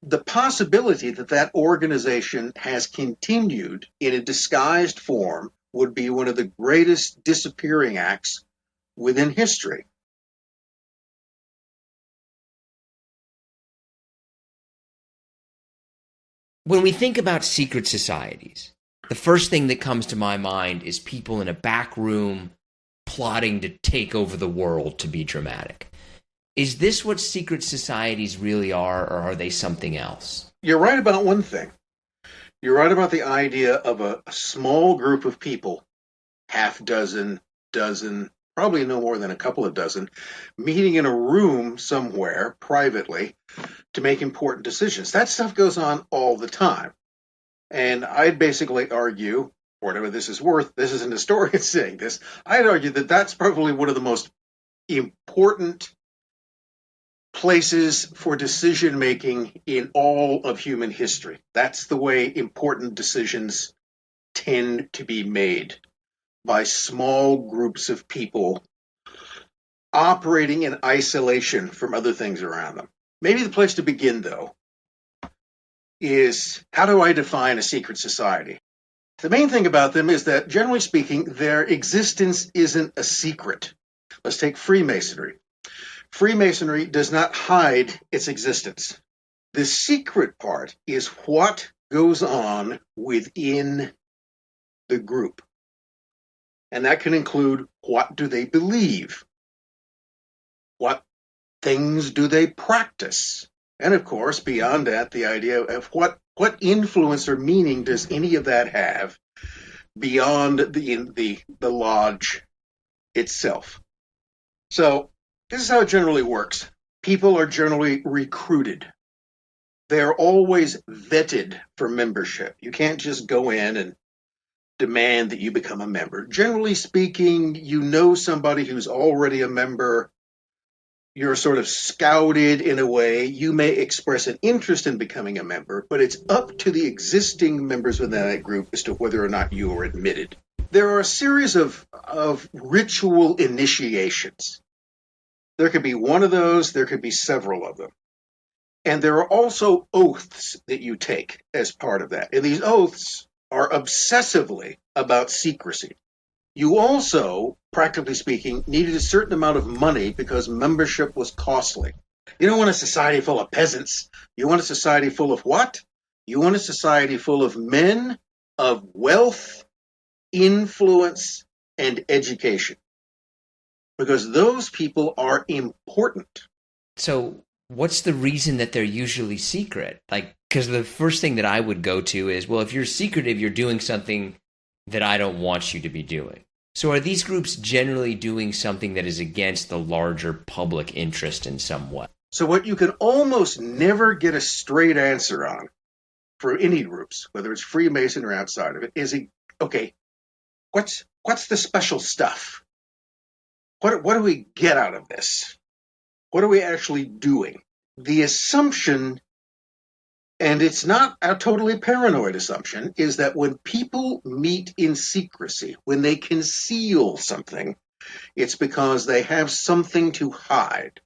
the possibility that that organization has continued in a disguised form would be one of the greatest disappearing acts within history. When we think about secret societies, the first thing that comes to my mind is people in a back room plotting to take over the world, to be dramatic. Is this what secret societies really are, or are they something else? You're right about one thing. You're right about the idea of a small group of people, half dozen, dozen, probably no more than a couple of dozen, meeting in a room somewhere privately to make important decisions. That stuff goes on all the time. And I'd basically argue, whatever this is worth, this is an historian saying this, I'd argue that that's probably one of the most important places for decision making in all of human history. That's the way important decisions tend to be made, by small groups of people operating in isolation from other things around them. Maybe the place to begin, though, is how do I define a secret society? The main thing about them is that, generally speaking, their existence isn't a secret. Let's take Freemasonry. Freemasonry does not hide its existence. The secret part is what goes on within the group. And that can include, what do they believe? What things do they practice? And of course, beyond that, the idea of what influence or meaning does any of that have beyond the lodge itself? So this is how it generally works. People are generally recruited. They're always vetted for membership. You can't just go in and demand that you become a member. Generally speaking, you know somebody who's already a member. You're sort of scouted in a way. You may express an interest in becoming a member, but it's up to the existing members within that group as to whether or not you are admitted. There are a series of ritual initiations. There could be one of those, there could be several of them. And there are also oaths that you take as part of that. And these oaths are obsessively about secrecy. You also, practically speaking, needed a certain amount of money because membership was costly. You don't want a society full of peasants. You want a society full of what? You want a society full of men of wealth, influence, and education. Because those people are important. So what's the reason that they're usually secret? Because the first thing that I would go to is, well, if you're secretive, you're doing something that I don't want you to be doing. So are these groups generally doing something that is against the larger public interest in some way? So what you can almost never get a straight answer on for any groups, whether it's Freemason or outside of it, is, okay, what's the special stuff? What do we get out of this? What are we actually doing? The assumption, and it's not a totally paranoid assumption, is that when people meet in secrecy, when they conceal something, it's because they have something to hide.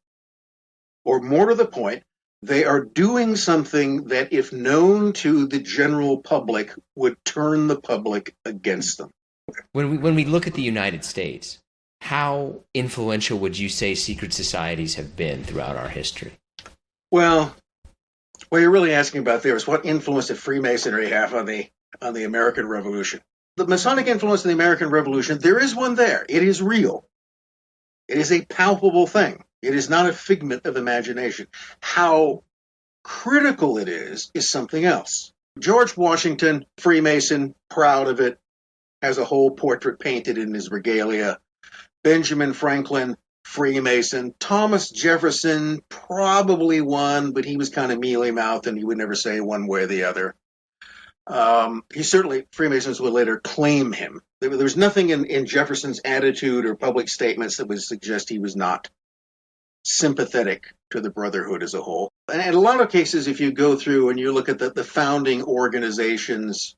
Or more to the point, they are doing something that, if known to the general public, would turn the public against them. When we look at the United States, how influential would you say secret societies have been throughout our history? Well, what you're really asking about there is what influence did Freemasonry have on the American Revolution? The Masonic influence in the American Revolution, there is one there. It is real. It is a palpable thing. It is not a figment of imagination. How critical it is something else. George Washington, Freemason, proud of it, has a whole portrait painted in his regalia. Benjamin Franklin, Freemason. Thomas Jefferson, probably one, but he was kind of mealy-mouthed and he would never say one way or the other. Freemasons would later claim him. There was nothing in Jefferson's attitude or public statements that would suggest he was not sympathetic to the Brotherhood as a whole. And in a lot of cases, if you go through and you look at the founding organizations,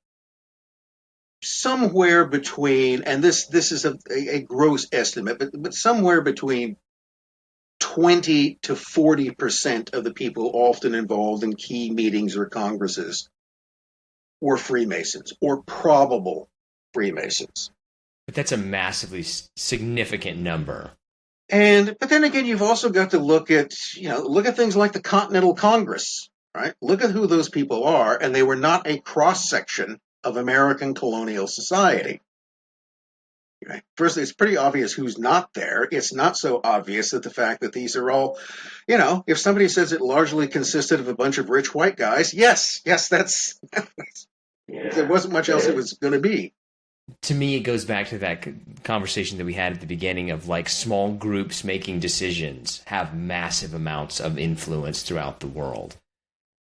somewhere between, and this is a gross estimate, but somewhere between 20 to 40% of the people often involved in key meetings or congresses were Freemasons or probable Freemasons. But that's a massively significant number. But then again, you've also got to look at things like the Continental Congress, right? Look at who those people are, and they were not a cross section of American colonial society. Okay. First, it's pretty obvious who's not there. It's not so obvious that the fact that these are all, if somebody says it largely consisted of a bunch of rich white guys, yes, that's there wasn't much else it was going to be. To me, it goes back to that conversation that we had at the beginning of like small groups making decisions have massive amounts of influence throughout the world.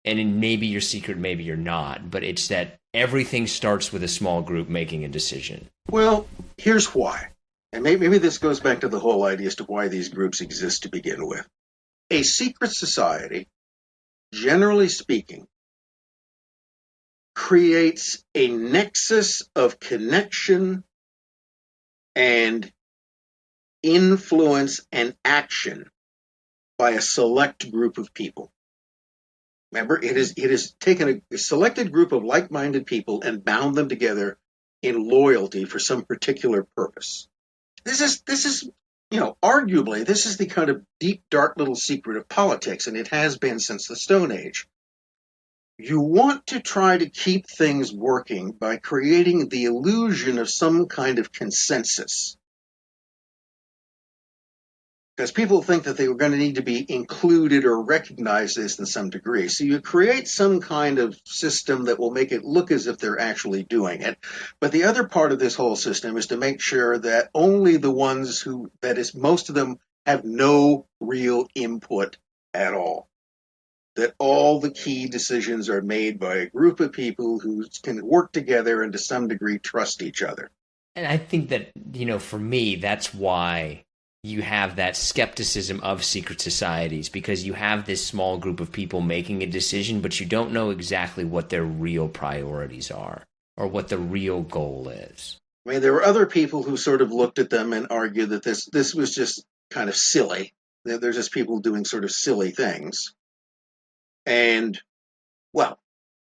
And maybe you're secret, maybe you're not, but it's that everything starts with a small group making a decision. Well, here's why. And maybe this goes back to the whole idea as to why these groups exist to begin with. A secret society, generally speaking, creates a nexus of connection and influence and action by a select group of people. Remember, it has taken a selected group of like-minded people and bound them together in loyalty for some particular purpose. This is arguably, this is the kind of deep, dark little secret of politics, and it has been since the Stone Age. You want to try to keep things working by creating the illusion of some kind of consensus. Because people think that they were going to need to be included or recognize this in some degree. So you create some kind of system that will make it look as if they're actually doing it. But the other part of this whole system is to make sure that only the ones most of them have no real input at all. That all the key decisions are made by a group of people who can work together and to some degree trust each other. And I think that, for me, that's why you have that skepticism of secret societies, because you have this small group of people making a decision, but you don't know exactly what their real priorities are or what the real goal is. I mean, there were other people who sort of looked at them and argued that this was just kind of silly. They're just people doing sort of silly things. And, well,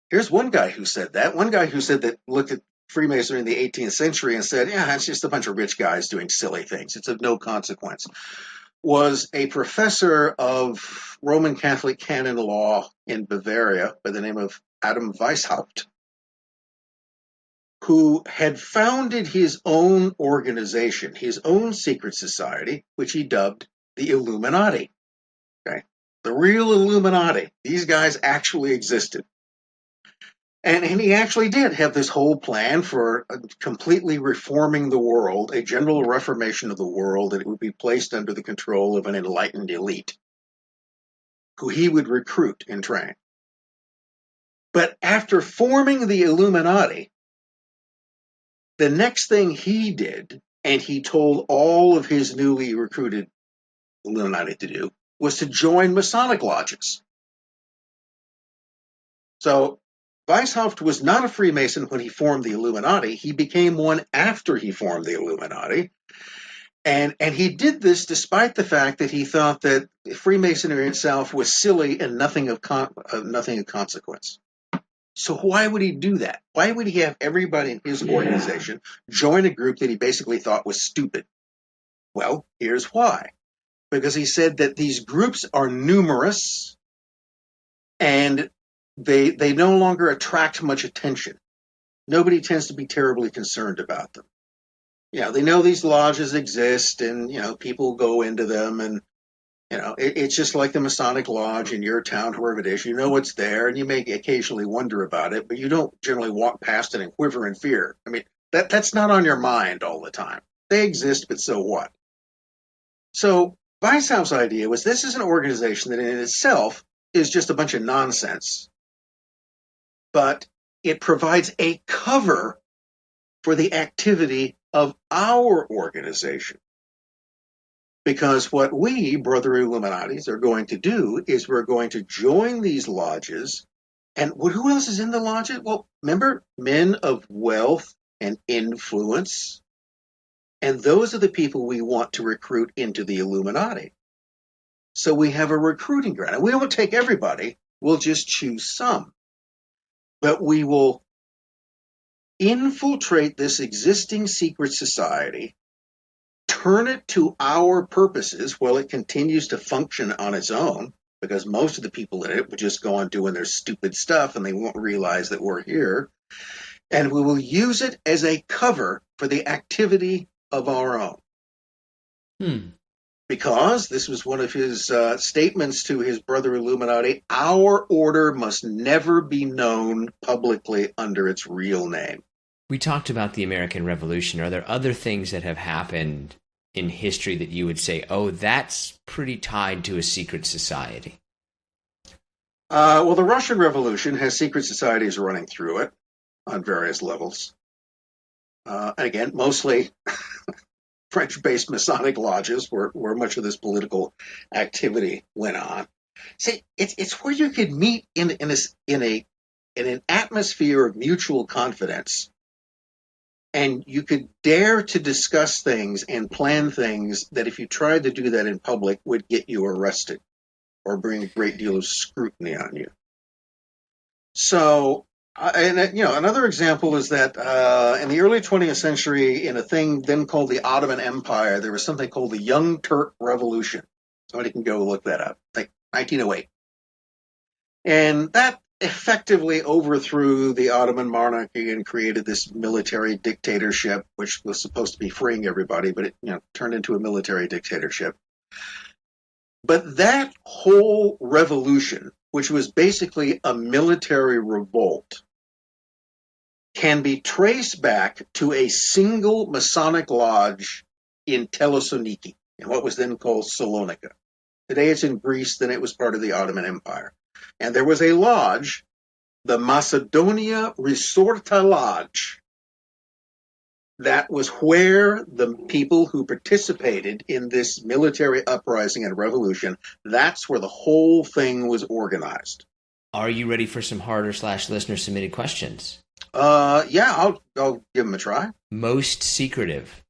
here's one guy who said that. One guy who said that looked at Freemasonry in the 18th century and said, yeah, it's just a bunch of rich guys doing silly things. It's of no consequence. Was a professor of Roman Catholic canon law in Bavaria by the name of Adam Weishaupt, who had founded his own organization, his own secret society, which he dubbed the Illuminati. Okay? The real Illuminati. These guys actually existed. And he actually did have this whole plan for completely reforming the world, a general reformation of the world, and it would be placed under the control of an enlightened elite who he would recruit and train. But after forming the Illuminati, the next thing he did, and he told all of his newly recruited Illuminati to do, was to join Masonic lodges. So Weishaupt was not a Freemason when he formed the Illuminati. He became one after he formed the Illuminati. And he did this despite the fact that he thought that Freemasonry itself was silly and nothing of consequence. So why would he do that? Why would he have everybody in his organization join a group that he basically thought was stupid? Well, here's why. Because he said that these groups are numerous and they no longer attract much attention. Nobody tends to be terribly concerned about them. They know these lodges exist and, people go into them and, it's just like the Masonic Lodge in your town, wherever it is. You know it's there and you may occasionally wonder about it, but you don't generally walk past it and quiver in fear. I mean, that's not on your mind all the time. They exist, but so what? So Weishaupt's idea was this is an organization that in itself is just a bunch of nonsense, but it provides a cover for the activity of our organization. Because what we, Brother Illuminatis, are going to do is we're going to join these lodges. And who else is in the lodges? Well, remember, men of wealth and influence. And those are the people we want to recruit into the Illuminati. So we have a recruiting ground. And we won't take everybody. We'll just choose some. But we will infiltrate this existing secret society, turn it to our purposes while it continues to function on its own, because most of the people in it would just go on doing their stupid stuff and they won't realize that we're here. And we will use it as a cover for the activity of our own. Because this was one of his statements to his brother Illuminati, our order must never be known publicly under its real name. We talked about the American Revolution. Are there other things that have happened in history that you would say, oh, that's pretty tied to a secret society? Well, the Russian Revolution has secret societies running through it on various levels. And again, mostly French-based Masonic lodges where much of this political activity went on. See, it's where you could meet in an atmosphere of mutual confidence, and you could dare to discuss things and plan things that if you tried to do that in public would get you arrested or bring a great deal of scrutiny on you. So, another example is that in the early 20th century, in a thing then called the Ottoman Empire, there was something called the Young Turk Revolution. Somebody can go look that up, like 1908. And that effectively overthrew the Ottoman monarchy and created this military dictatorship, which was supposed to be freeing everybody, but it turned into a military dictatorship. But that whole revolution, which was basically a military revolt, can be traced back to a single Masonic lodge in Thessaloniki, in what was then called Salonika. Today it's in Greece, then it was part of the Ottoman Empire. And there was a lodge, the Macedonia Resorta Lodge. That was where the people who participated in this military uprising and revolution, that's where the whole thing was organized. Are you ready for some harder/listener submitted questions? Yeah, I'll give them a try. Most secretive.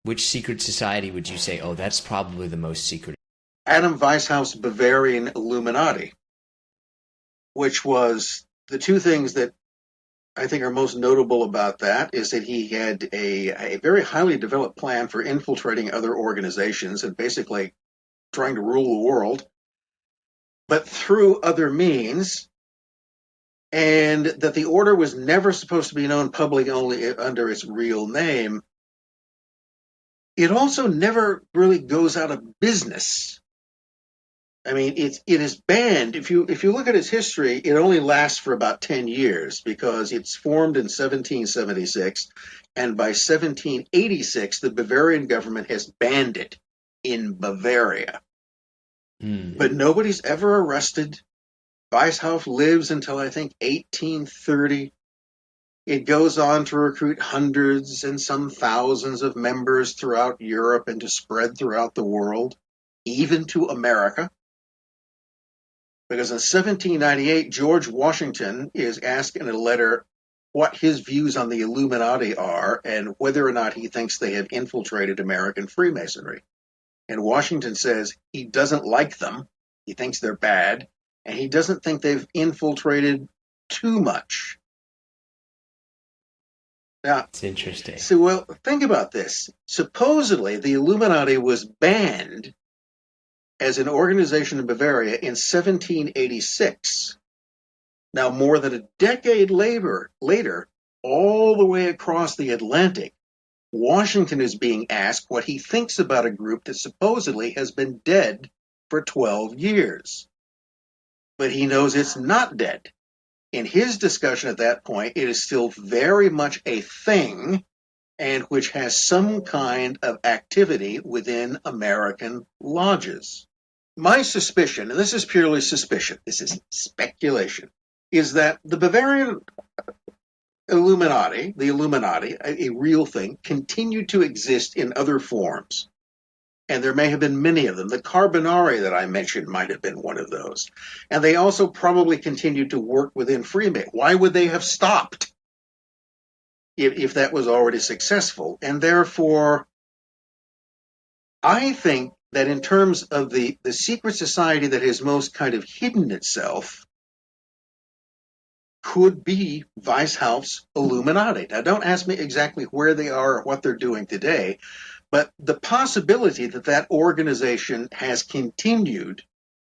Which secret society would you say, oh, that's probably the most secretive? Adam Weishaupt's Bavarian Illuminati, which was the two things that I think are most notable about that is that he had a very highly developed plan for infiltrating other organizations and basically trying to rule the world, but through other means, and that the order was never supposed to be known publicly, only under its real name. It also never really goes out of business. I mean, it is banned. If you look at its history, it only lasts for about 10 years because it's formed in 1776, and by 1786, the Bavarian government has banned it in Bavaria. But nobody's ever arrested. Weishaupt lives until, I think, 1830. It goes on to recruit hundreds and some thousands of members throughout Europe and to spread throughout the world, even to America. Because in 1798, George Washington is asked in a letter what his views on the Illuminati are and whether or not he thinks they have infiltrated American Freemasonry. And Washington says he doesn't like them, he thinks they're bad, and he doesn't think they've infiltrated too much. Now, it's interesting. So, well, think about this. Supposedly, the Illuminati was banned as an organization in Bavaria in 1786. Now, more than a decade later, all the way across the Atlantic, Washington is being asked what he thinks about a group that supposedly has been dead for 12 years. But he knows it's not dead. In his discussion at that point, it is still very much a thing and which has some kind of activity within American lodges. My suspicion, and this is purely suspicion, this is speculation, is that the Bavarian Illuminati, a real thing, continued to exist in other forms. And there may have been many of them. The Carbonari that I mentioned might have been one of those. And they also probably continued to work within Freemasons. Why would they have stopped if that was already successful? And therefore, I think that in terms of the secret society that has most kind of hidden itself could be Weishaupt's Illuminati. Now, don't ask me exactly where they are or what they're doing today, but the possibility that that organization has continued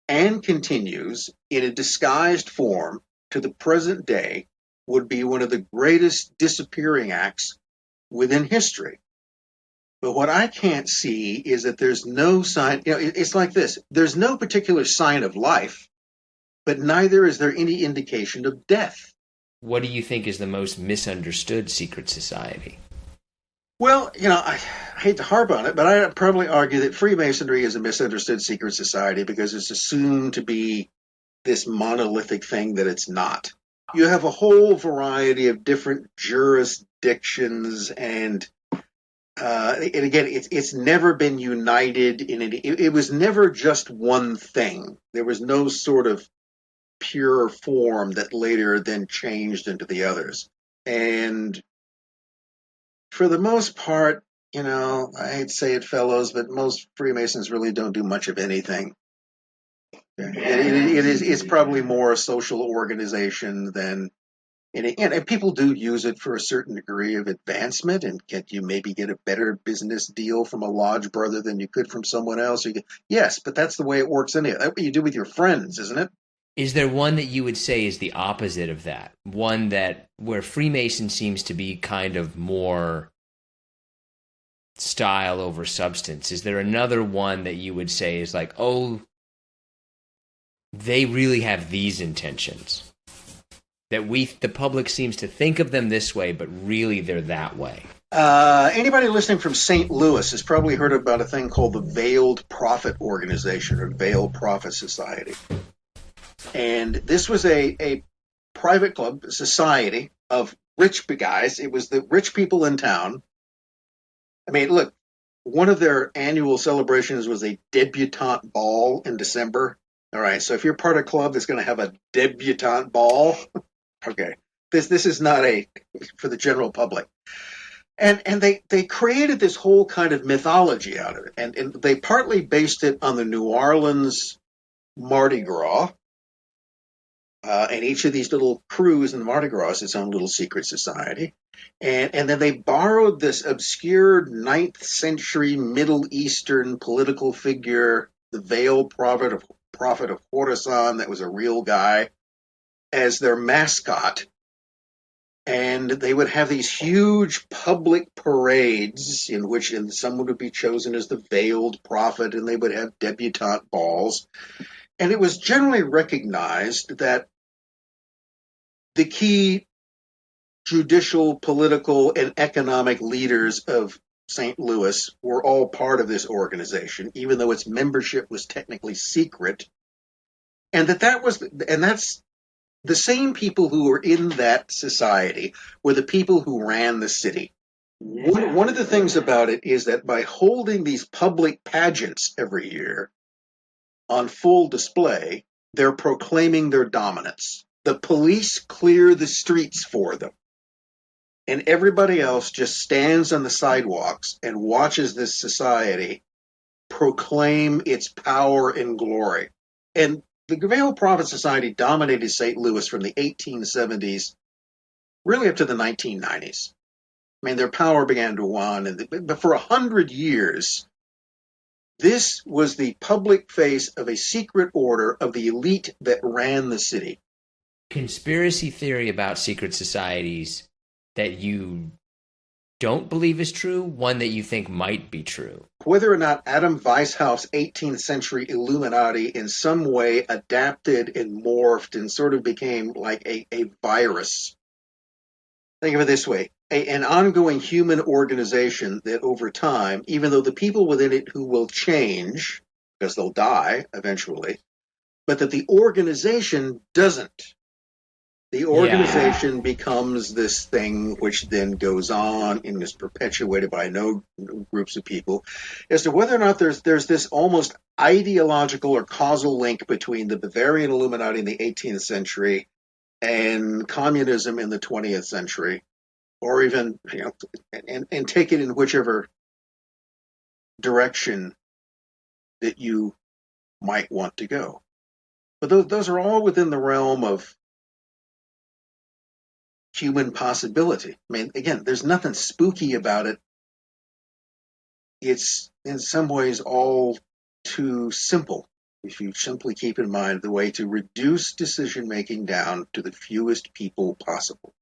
and continues in a disguised form to the present day would be one of the greatest disappearing acts within history. But what I can't see is that there's no sign, it's like this. There's no particular sign of life, but neither is there any indication of death. What do you think is the most misunderstood secret society? Well, I hate to harp on it, but I'd probably argue that Freemasonry is a misunderstood secret society because it's assumed to be this monolithic thing that it's not. You have a whole variety of different jurisdictions, and again, it's never been united in any. It was never just one thing. There was no sort of pure form that later then changed into the others. And for the most part, I hate to say it, fellows, but most Freemasons really don't do much of anything. It's probably more a social organization than, and people do use it for a certain degree of advancement, and you maybe get a better business deal from a lodge brother than you could from someone else. Yes, but that's the way it works anyway. That's what you do with your friends, isn't it? Is there one that you would say is the opposite of that? One that where Freemason seems to be kind of more style over substance? Is there another one that you would say is like, oh, they really have these intentions? That the public seems to think of them this way, but really they're that way. Anybody listening from St. Louis has probably heard about a thing called the Veiled Prophet Organization or Veiled Prophet Society. And this was a private club, a society of rich guys. It was the rich people in town. I mean, look, one of their annual celebrations was a debutante ball in December. All right, so if you're part of a club that's going to have a debutante ball, okay, this is not for the general public. And they created this whole kind of mythology out of it. And they partly based it on the New Orleans Mardi Gras. And each of these little crews in Mardi Gras is its own little secret society. And then they borrowed this obscure 9th century Middle Eastern political figure, the veiled prophet of Khorasan, that was a real guy, as their mascot. And they would have these huge public parades in which someone would be chosen as the veiled prophet, and they would have debutante balls. And it was generally recognized that the key judicial, political, and economic leaders of St. Louis were all part of this organization, even though its membership was technically secret. And that's the same people who were in that society were the people who ran the city. One of the things about it is that by holding these public pageants every year on full display, they're proclaiming their dominance. The police clear the streets for them. And everybody else just stands on the sidewalks and watches this society proclaim its power and glory. And the Veiled Prophet Society dominated St. Louis from the 1870s really up to the 1990s. I mean, their power began to wane, but for 100 years, this was the public face of a secret order of the elite that ran the city. Conspiracy theory about secret societies that you don't believe is true, one that you think might be true. Whether or not Adam Weishaupt's 18th century Illuminati in some way adapted and morphed and sort of became like a virus. Think of it this way. An ongoing human organization that over time, even though the people within it who will change, because they'll die eventually, but that the organization doesn't. The organization becomes this thing which then goes on and is perpetuated by no groups of people. As to whether or not there's this almost ideological or causal link between the Bavarian Illuminati in the 18th century and communism in the 20th century, or even, and take it in whichever direction that you might want to go. But those are all within the realm of human possibility. I mean, again, there's nothing spooky about it. It's in some ways all too simple if you simply keep in mind the way to reduce decision making down to the fewest people possible.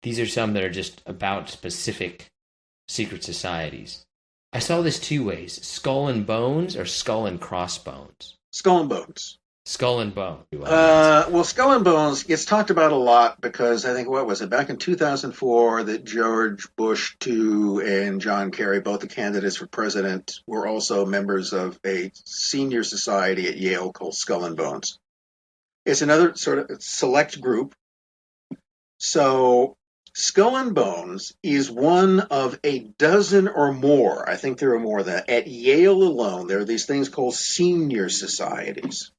These are some that are just about specific secret societies. I saw this two ways: skull and bones or skull and crossbones. Skull and bones. Skull and bone. Well, Skull and Bones gets talked about a lot because I think, what was it, back in 2004 that George Bush II and John Kerry, both the candidates for president, were also members of a senior society at Yale called Skull and Bones. It's another sort of select group. So Skull and Bones is one of a dozen or more, I think there are more than that. At Yale alone, there are these things called senior societies.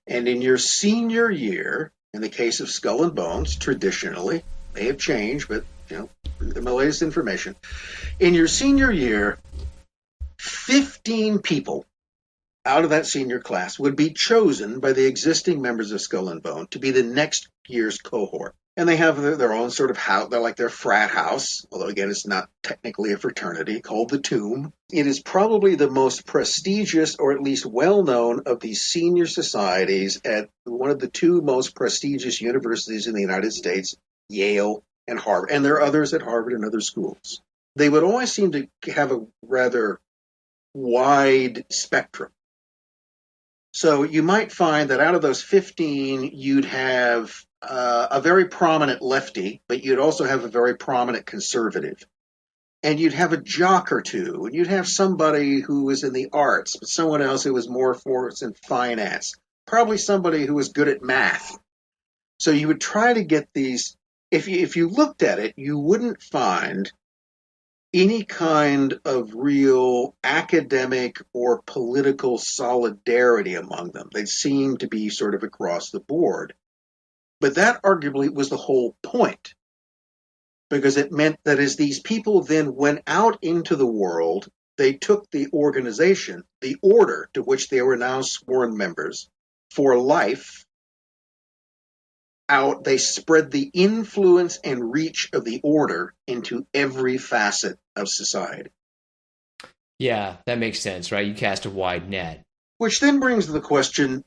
And in your senior year, in the case of Skull and Bones, traditionally, may have changed, but the latest information. In your senior year, 15 people out of that senior class would be chosen by the existing members of Skull and Bone to be the next year's cohort. And they have their own sort of house. They're like their frat house, although again, it's not technically a fraternity, called the Tomb. It is probably the most prestigious, or at least well-known, of these senior societies at one of the two most prestigious universities in the United States, Yale and Harvard. And there are others at Harvard and other schools. They would always seem to have a rather wide spectrum. So you might find that out of those 15, you'd have a very prominent lefty, but you'd also have a very prominent conservative. And you'd have a jock or two, and you'd have somebody who was in the arts, but someone else who was more forced in finance, probably somebody who was good at math. So you would try to get these, if you looked at it, you wouldn't find any kind of real academic or political solidarity among them. They seem to be sort of across the board. But that arguably was the whole point, because it meant that as these people then went out into the world, they took the organization, the order to which they were now sworn members, for life out. They spread the influence and reach of the order into every facet of society. Yeah, that makes sense, right? You cast a wide net. Which then brings the question,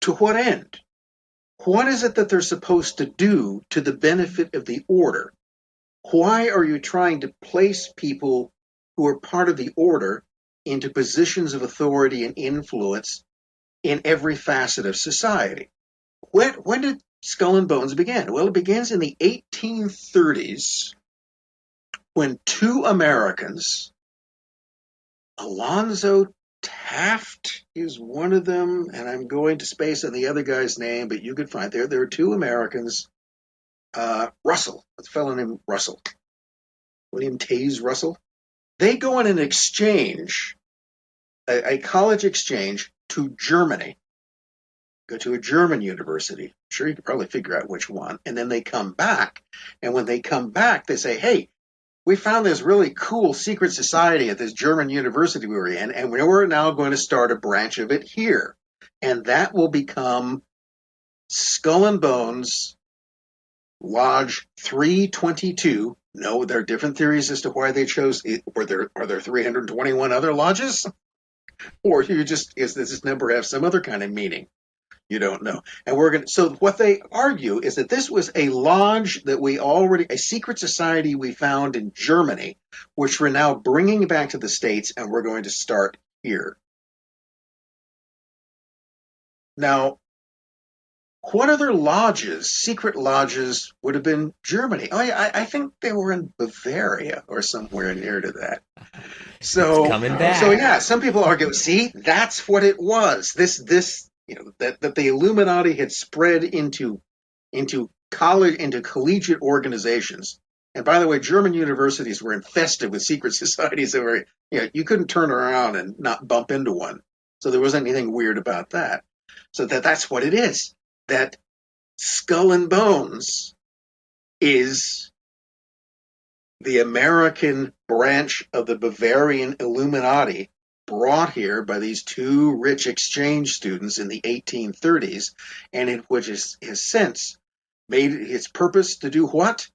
to what end? What is it that they're supposed to do to the benefit of the order? Why are you trying to place people who are part of the order into positions of authority and influence in every facet of society? When did Skull and Bones begin? Well, it begins in the 1830s when two Americans, Alonzo Taft is one of them, and I'm going to space on the other guy's name, but you could find there are two Americans. Russell, a fellow named Russell, William Taze Russell. They go on an exchange, a college exchange, to Germany. Go to a German university. I'm sure you could probably figure out which one. And then they come back, and when they come back, they say, hey, we found this really cool secret society at this German university we were in, and we're now going to start a branch of it here. And that will become Skull and Bones Lodge 322. No, there are different theories as to why they chose it. Are there 321 other lodges? Or does this number have some other kind of meaning? You don't know. And so what they argue is that this was a lodge that a secret society we found in Germany, which we're now bringing back to the States, and we're going to start here. Now, what other lodges, secret lodges, would have been Germany? Oh, yeah, I think they were in Bavaria or somewhere near to that. So, it's coming back. So yeah, some people argue, see, that's what it was. That the Illuminati had spread into collegiate organizations. And by the way, German universities were infested with secret societies that were, you couldn't turn around and not bump into one. So there wasn't anything weird about that. So that's what it is. That Skull and Bones is the American branch of the Bavarian Illuminati brought here by these two rich exchange students in the 1830s, and in which has since made it its purpose to do what?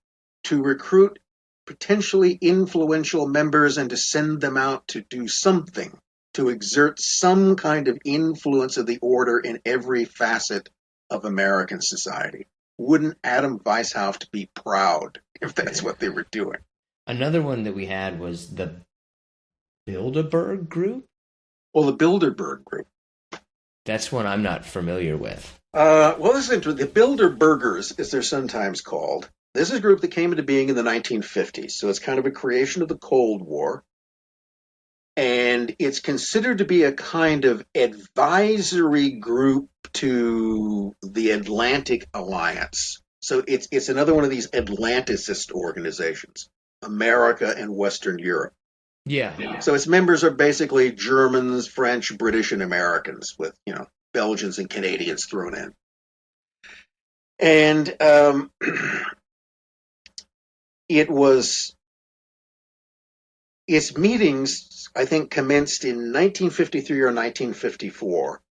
To recruit potentially influential members and to send them out to do something, to exert some kind of influence of the order in every facet of American society. Wouldn't Adam Weishaupt be proud if that's what they were doing? Another one that we had was the Bilderberg Group. Well, the Bilderberg Group. That's one I'm not familiar with. Well, this is interesting. The Bilderbergers, as they're sometimes called, this is a group that came into being in the 1950s. So it's kind of a creation of the Cold War. And it's considered to be a kind of advisory group to the Atlantic Alliance. So it's another one of these Atlanticist organizations, America and Western Europe. Yeah. So its members are basically Germans, French, British, and Americans with, Belgians and Canadians thrown in. And its meetings, I think, commenced in 1953 or 1954.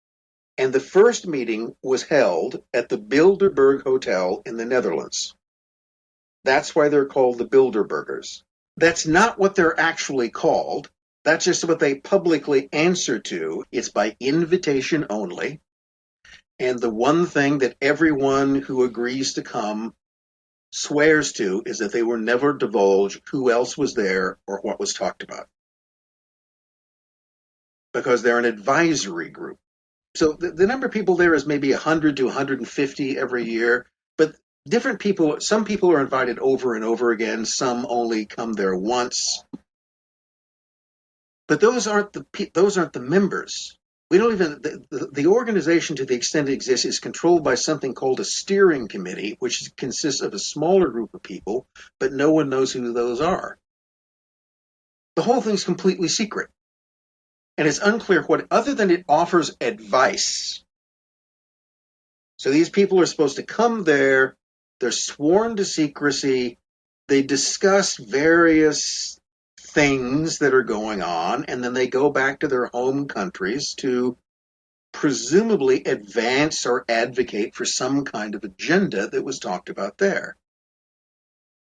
And the first meeting was held at the Bilderberg Hotel in the Netherlands. That's why they're called the Bilderbergers. That's not what they're actually called. That's just what they publicly answer to. It's by invitation only. And the one thing that everyone who agrees to come swears to is that they will never divulge who else was there or what was talked about. Because they're an advisory group. So the number of people there is maybe 100 to 150 every year. But different people, some people are invited over and over again. Some only come there once. But those aren't the members. We don't even the organization, to the extent it exists, is controlled by something called a steering committee, which consists of a smaller group of people, but no one knows who those are. The whole thing's completely secret, and it's unclear what, other than it offers advice. So these people are supposed to come there. They're sworn to secrecy. They discuss various things that are going on, and then they go back to their home countries to presumably advance or advocate for some kind of agenda that was talked about there.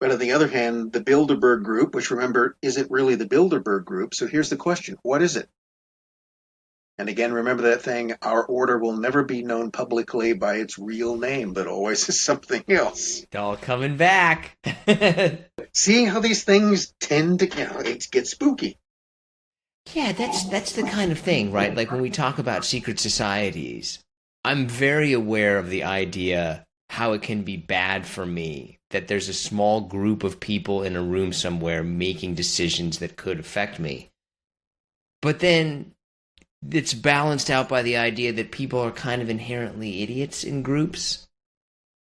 But on the other hand, the Bilderberg Group, which, remember, isn't really the Bilderberg Group, so here's the question: what is it? And again, remember that thing, our order will never be known publicly by its real name, but always as something else. It's all coming back. Seeing how these things tend to get spooky. Yeah, that's the kind of thing, right? Like when we talk about secret societies, I'm very aware of the idea how it can be bad for me that there's a small group of people in a room somewhere making decisions that could affect me. But then it's balanced out by the idea that people are kind of inherently idiots in groups,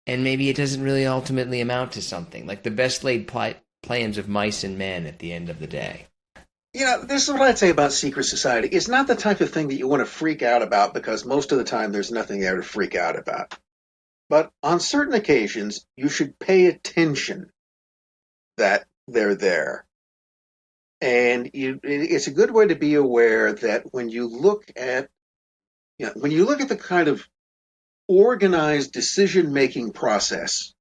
and maybe it doesn't really ultimately amount to something, like the best laid plans of mice and men at the end of the day. This is what I'd say about secret society. It's not the type of thing that you want to freak out about, because most of the time there's nothing there to freak out about. But on certain occasions, you should pay attention that they're there. And it's a good way to be aware that when you look at the kind of organized decision-making process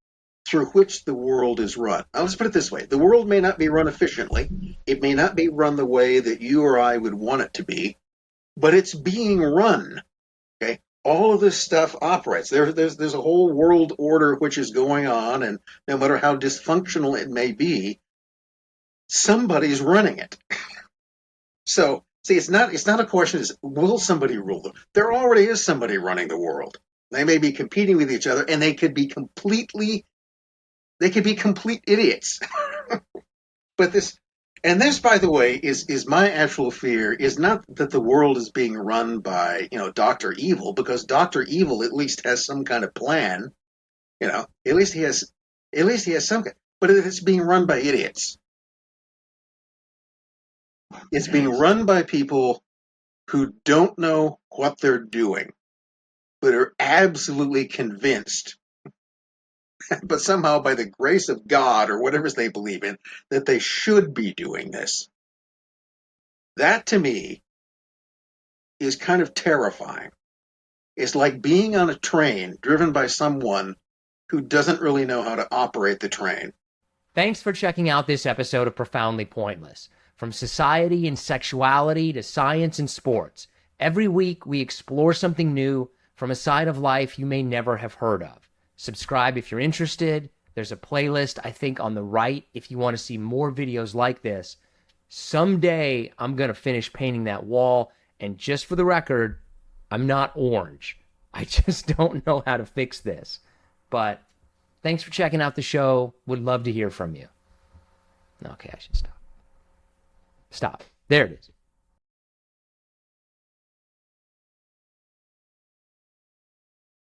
through which the world is run. Now, let's put it this way. The world may not be run efficiently. It may not be run the way that you or I would want it to be, but it's being run. Okay? All of this stuff operates. There's a whole world order which is going on, and no matter how dysfunctional it may be, somebody's running it. So, see, it's not a question of will somebody rule them. There already is somebody running the world. They may be competing with each other, and they could be complete idiots. But this, by the way, is my actual fear, is not that the world is being run by, Dr. Evil, because Dr. Evil at least has some kind of plan. At least he has some kind, but it's being run by idiots. It's being run by people who don't know what they're doing, but are absolutely convinced, but somehow by the grace of God or whatever they believe in, that they should be doing this. That to me is kind of terrifying. It's like being on a train driven by someone who doesn't really know how to operate the train. Thanks for checking out this episode of Profoundly Pointless. From society and sexuality to science and sports, every week we explore something new from a side of life you may never have heard of. Subscribe if you're interested. There's a playlist, I think, on the right if you want to see more videos like this. Someday I'm going to finish painting that wall, and just for the record, I'm not orange. I just don't know how to fix this. But thanks for checking out the show. Would love to hear from you. Okay, I should stop. Stop. There it is.